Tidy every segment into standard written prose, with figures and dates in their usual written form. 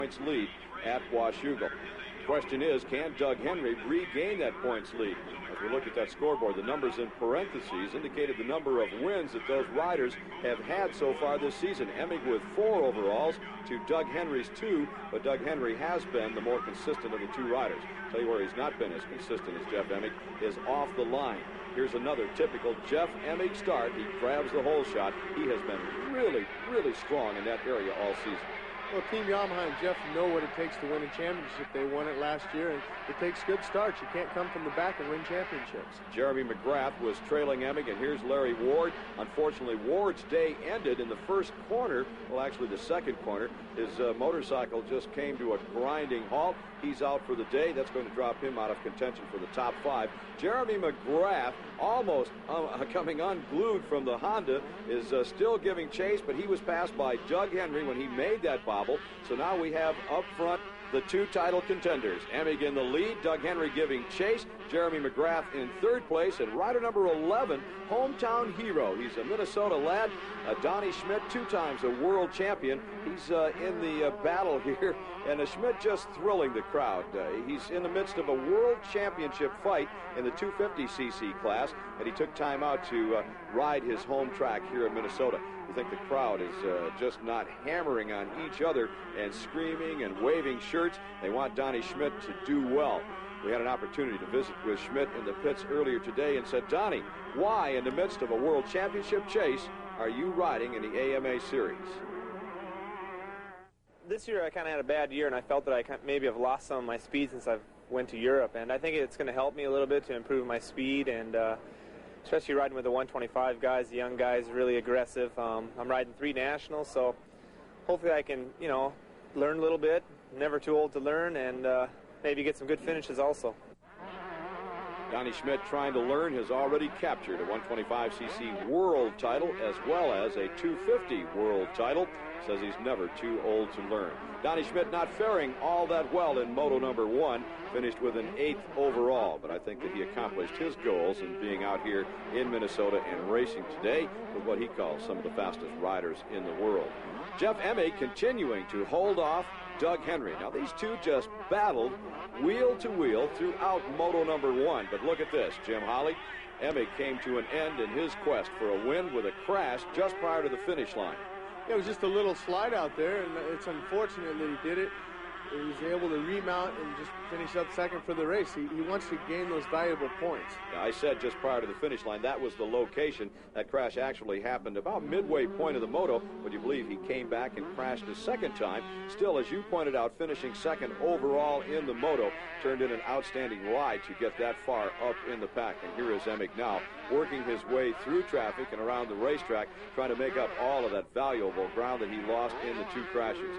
points lead at Washougal. Question is, can Doug Henry regain that points lead? As we look at that scoreboard, the numbers in parentheses indicated the number of wins that those riders have had so far this season. Emig with 4 overalls to Doug Henry's 2, but Doug Henry has been the more consistent of the 2 riders. Tell you where he's not been as consistent as Jeff Emig is off the line. Here's another typical Jeff Emig start. He grabs the hole shot. He has been really, really strong in that area all season. Well, Team Yamaha and Jeff know what it takes to win a championship. They won it last year, and it takes good starts. You can't come from the back and win championships. Jeremy McGrath was trailing Emig, and here's Larry Ward. Unfortunately, Ward's day ended in the first corner. Well, actually, the second corner. His motorcycle just came to a grinding halt. He's out for the day. That's going to drop him out of contention for the top 5. Jeremy McGrath, almost coming unglued from the Honda, is still giving chase, but he was passed by Doug Henry when he made that bobble. So now we have up front the 2 title contenders. Emig in the lead, Doug Henry giving chase, Jeremy McGrath in 3rd place, and rider number 11, hometown hero. He's a Minnesota lad, Donnie Schmidt, 2 times a world champion. He's in the battle here, and Schmidt just thrilling the crowd. He's in the midst of a world championship fight in the 250cc class, and he took time out to ride his home track here in Minnesota. You think the crowd is just not hammering on each other and screaming and waving shirts. They want Donnie Schmidt to do well. We had an opportunity to visit with Schmidt in the pits earlier today and said, Donnie, why in the midst of a world championship chase are you riding in the AMA series? This year I kind of had a bad year, and I felt that I maybe have lost some of my speed since I went to Europe, and I think it's going to help me a little bit to improve my speed, and especially riding with the 125 guys, the young guys, really aggressive. I'm riding 3 nationals, so hopefully I can, you know, learn a little bit. Never too old to learn, and maybe get some good finishes also. Donnie Schmidt, trying to learn, has already captured a 125cc world title as well as a 250 world title. Says he's never too old to learn. Donnie Schmidt not faring all that well in Moto number 1, finished with an 8th overall, but I think that he accomplished his goals in being out here in Minnesota and racing today with what he calls some of the fastest riders in the world. Jeff Emig continuing to hold off Doug Henry. Now, these 2 just battled wheel to wheel throughout Moto number 1, but look at this, Jim Holly. Emig came to an end in his quest for a win with a crash just prior to the finish line. It was just a little slide out there, and it's unfortunate that he did it. He was able to remount and just finish up 2nd for the race. He wants to gain those valuable points. Yeah, I said just prior to the finish line, that was the location. That crash actually happened about midway point of the Moto, but you believe he came back and crashed a 2nd time. Still, as you pointed out, finishing 2nd overall in the Moto, turned in an outstanding ride to get that far up in the pack. And here is Emig now, working his way through traffic and around the racetrack, trying to make up all of that valuable ground that he lost in the 2 crashes.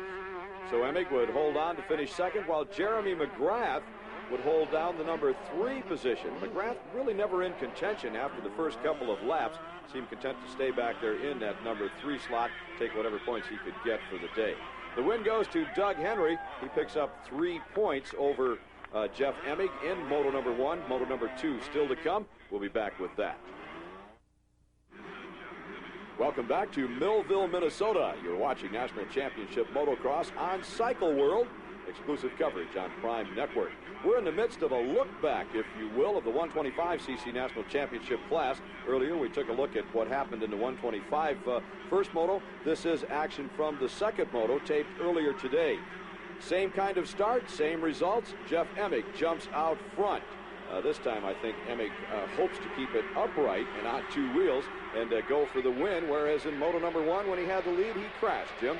So Emig would hold on to finish 2nd, while Jeremy McGrath would hold down the number 3 position. McGrath really never in contention after the first couple of laps. Seemed content to stay back there in that number 3 slot, take whatever points he could get for the day. The win goes to Doug Henry. He picks up 3 points over Jeff Emig in Moto number 1. Moto number 2 still to come. We'll be back with that. Welcome back to Millville, Minnesota. You're watching National Championship Motocross on Cycle World. Exclusive coverage on Prime Network. We're in the midst of a look back, if you will, of the 125cc National Championship class. Earlier, we took a look at what happened in the 125 first Moto. This is action from the 2nd Moto, taped earlier today. Same kind of start, same results. Jeff Emig jumps out front. This time, I think Emig hopes to keep it upright and on 2 wheels and go for the win, whereas in Moto number 1, when he had the lead, he crashed. Jim?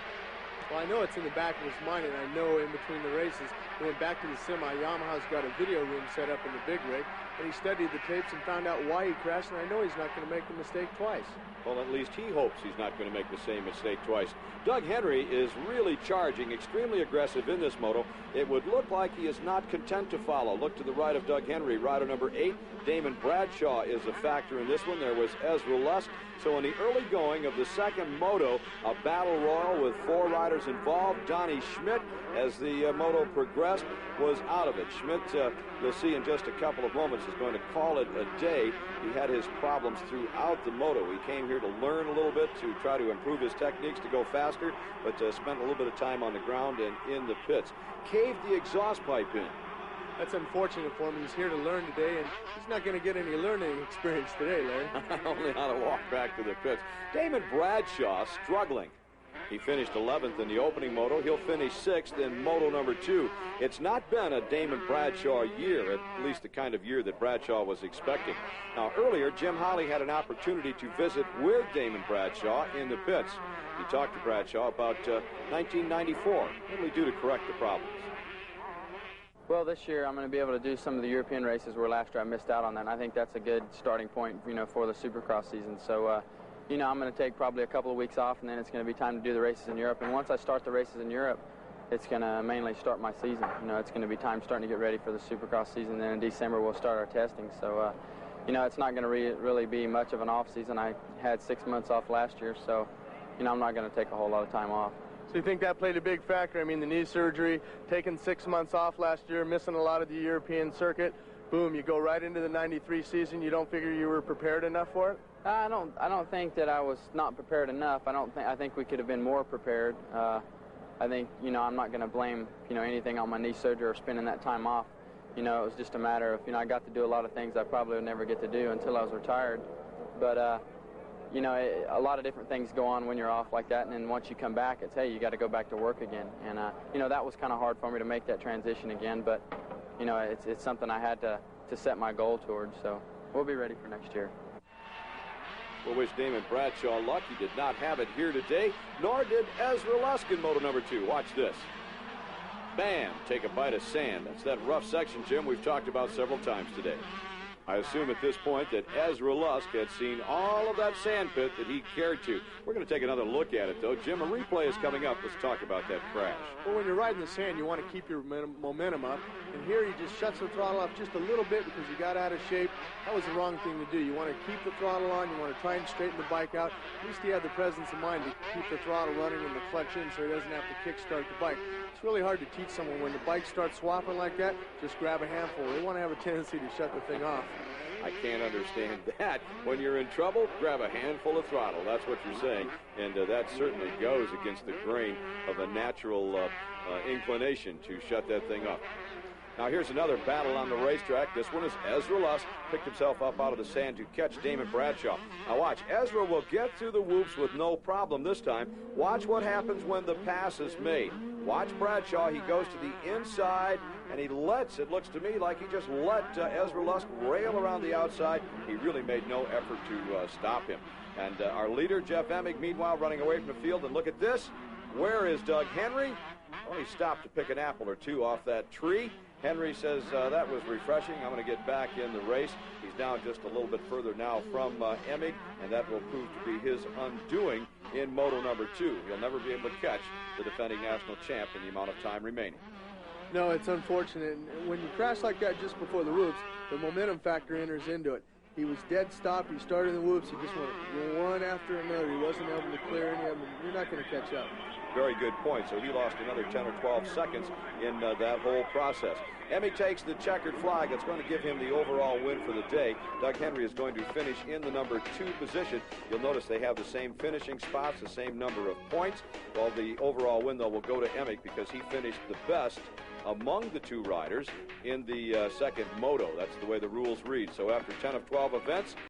Well, I know it's in the back of his mind, and I know in between the races, he went back to the semi. Yamaha's got a video room set up in the big rig, and he studied the tapes and found out why he crashed, and I know he's not going to make the mistake twice. Well, at least he hopes he's not going to make the same mistake twice. Doug Henry is really charging, extremely aggressive in this Moto. It would look like he is not content to follow. Look to the right of Doug Henry, rider number 8. Damon Bradshaw is a factor in this one. There was Ezra Lusk. So in the early going of the 2nd Moto, a battle royal with 4 riders was involved. Donnie Schmidt, as the moto progressed, was out of it. Schmidt, you'll see in just a couple of moments, is going to call it a day. He had his problems throughout the moto. He came here to learn a little bit, to try to improve his techniques to go faster, but spent a little bit of time on the ground and in the pits. Caved the exhaust pipe in. That's unfortunate for him. He's here to learn today, and he's not going to get any learning experience today, Larry. Only on a walk back to the pits. Damon Bradshaw struggling. He finished 11th in the opening moto. He'll finish 6th in moto number 2. It's not been a Damon Bradshaw year, at least the kind of year that Bradshaw was expecting. Now, earlier, Jim Holly had an opportunity to visit with Damon Bradshaw in the pits. He talked to Bradshaw about 1994. What did he do to correct the problems? Well, this year I'm going to be able to do some of the European races where last year I missed out on that. And I think that's a good starting point, for the Supercross season. So, I'm going to take probably a couple of weeks off, and then it's going to be time to do the races in Europe. And once I start the races in Europe, it's going to mainly start my season. It's going to be time starting to get ready for the Supercross season. Then in December we'll start our testing. So, it's not going to really be much of an off season. I had 6 months off last year, so, I'm not going to take a whole lot of time off. So you think that played a big factor? I mean, the knee surgery, taking 6 months off last year, missing a lot of the European circuit. Boom, you go right into the 93 season. You don't figure you were prepared enough for it? I don't think that I was not prepared enough. I think we could have been more prepared. I think, I'm not going to blame, anything on my knee surgery or spending that time off. It was just a matter of, I got to do a lot of things I probably would never get to do until I was retired. But, a lot of different things go on when you're off like that, and then once you come back, it's, hey, you got to go back to work again. And, that was kind of hard for me to make that transition again, but, it's something I had to set my goal towards, so we'll be ready for next year. We'll wish Damon Bradshaw luck. He did not have it here today, nor did Ezra Lusk in moto number 2. Watch this. Bam! Take a bite of sand. That's that rough section, Jim, we've talked about several times today. I assume at this point that Ezra Lusk had seen all of that sand pit that he cared to. We're going to take another look at it, though. Jim, a replay is coming up. Let's talk about that crash. Well, when you're riding the sand, you want to keep your momentum up. And here he just shuts the throttle off just a little bit because he got out of shape. That was the wrong thing to do. You want to keep the throttle on. You want to try and straighten the bike out. At least he had the presence of mind to keep the throttle running and the clutch in so he doesn't have to kickstart the bike. It's really hard to teach someone when the bike starts swapping like that, just grab a handful. They want to have a tendency to shut the thing off. I can't understand that. When you're in trouble, grab a handful of throttle. That's what you're saying. And that certainly goes against the grain of a natural inclination to shut that thing off. Now here's another battle on the racetrack. This one is Ezra Lusk. Picked himself up out of the sand to catch Damon Bradshaw. Now watch, Ezra will get through the whoops with no problem this time. Watch what happens when the pass is made. Watch Bradshaw. He goes to the inside, and he lets, it looks to me like he just let Ezra Lusk rail around the outside. He really made no effort to stop him. And our leader, Jeff Emig, meanwhile, running away from the field. And look at this. Where is Doug Henry? Well, he stopped to pick an apple or two off that tree. Henry says that was refreshing. I'm going to get back in the race. He's down just a little bit further now from Emig, and that will prove to be his undoing in moto number 2. He'll never be able to catch the defending national champ in the amount of time remaining. No, it's unfortunate. When you crash like that just before the whoops, the momentum factor enters into it. He was dead stopped. He started the whoops. He just went one after another. He wasn't able to clear any of them. You're not going to catch up. Very good point. So he lost another 10 or 12 seconds in that whole process. Emig takes the checkered flag. That's going to give him the overall win for the day. Doug Henry is going to finish in the number 2 position. You'll notice they have the same finishing spots, the same number of points. Well, the overall win, though, will go to Emig because he finished the best among the 2 riders in the second moto. That's the way the rules read. So after 10 of 12 events,